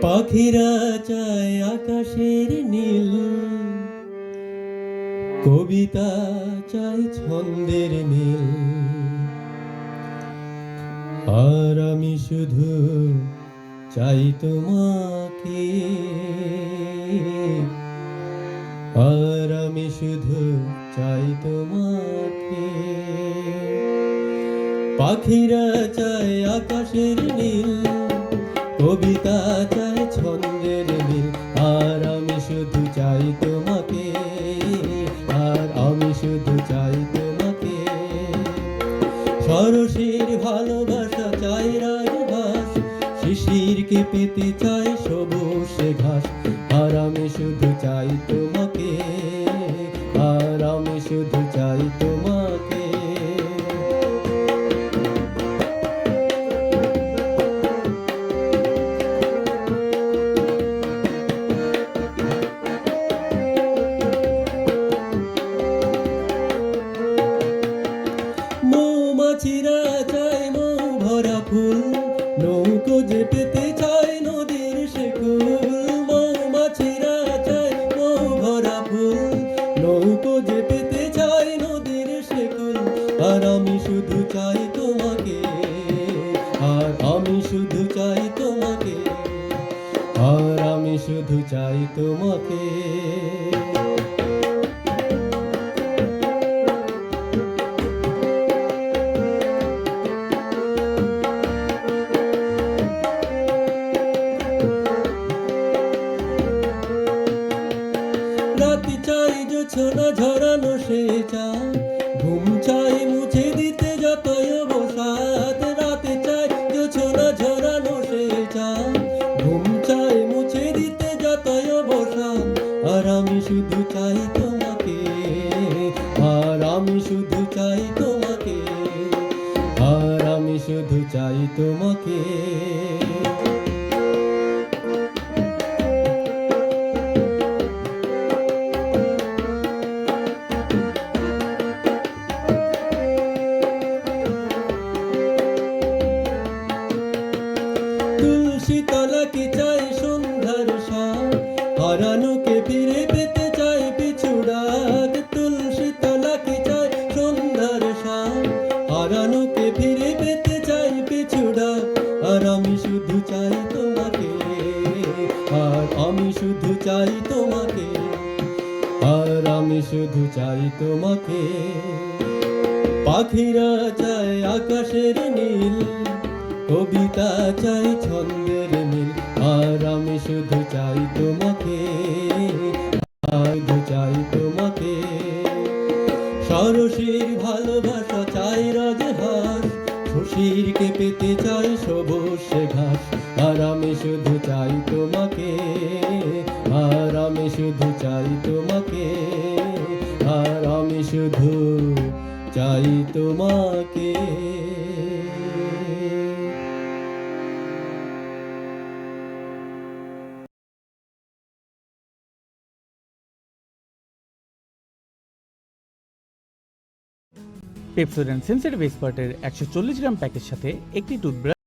পাখিরা চায় আকাশের নীল, কবিতা চায় ছন্দের মিল, আর আমি শুধু চাই তোমাকে, আর আমি শুধু চাই তোমাকে। পাখিরা চায় আকাশের নীল, কবিতা চায় ছন্দের মিল, আর আমি শুধু চাই তোমাকে, আর আমি শুধু চাই তোমাকে। সরসের ভালোবাসা চাই রাজহাঁস, শিশিরকে পেতে চাই সবুজ ঘাস, আর আমি শুধু চাই তোমাকে, আর আমি শুধু চাই তোমাকে। মৌমাছিরা চায় মৌ ভরা ফুল, নৌকো যে পেতে চায় নদীর শেকুল। মৌমাছিরা চায় মৌ ভরা ফুল, নৌকো যে পেতে চায় নদীর শেকুল, আর আমি শুধু চাই তোমাকে, আর আমি শুধু চাই তোমাকে, আর আমি শুধু চাই তোমাকে। রাতে চাই জোছনা ঝরানো সে চাঁদ, ঘুম চাই মুছে দিতে যতই অবসাদ। রাতে চাই জোছনা ঝরানো সে চাঁদ, ঘুম চাই মুছে দিতে যতই অবসাদ, আর আমি শুধু চাই তোমাকে, আর আমি শুধু চাই তোমাকে, আর আমি শুধু চাই তোমাকে। তুলসী তলাকে চাই সন্ধ্যার সাথ, হারানোকে ফিরে পেতে চাই পিছু ডাক। তুলসী তলাকে চাই সন্ধ্যার সাথ, হারানোকে ফিরে পেতে চাই পিছু ডাক, আর আমি শুধু চাই তোমাকে, আর আমি শুধু চাই তোমাকে, আর আমি শুধু চাই তোমাকে। পাখিরা চায় আকাশের নীল, কবিতা চাই ছন্দের মিল, আর আমি শুধু চাই তোমাকে, আর চাই তোমাকে। সরসের ভালোবাসা চাই রাজহাঁস, শশীরকে পেতে চাই সবুজ ঘাস, আর আমি শুধু চাই তোমাকে, আর আমি শুধু চাই তোমাকে, আর আমি শুধু চাই তোমাকে। পেপসোডেন্ট সেন্সিটিভ এক্সপার্টের 140 গ্রাম প্যাকের সাথে একটি টুথব্রাশ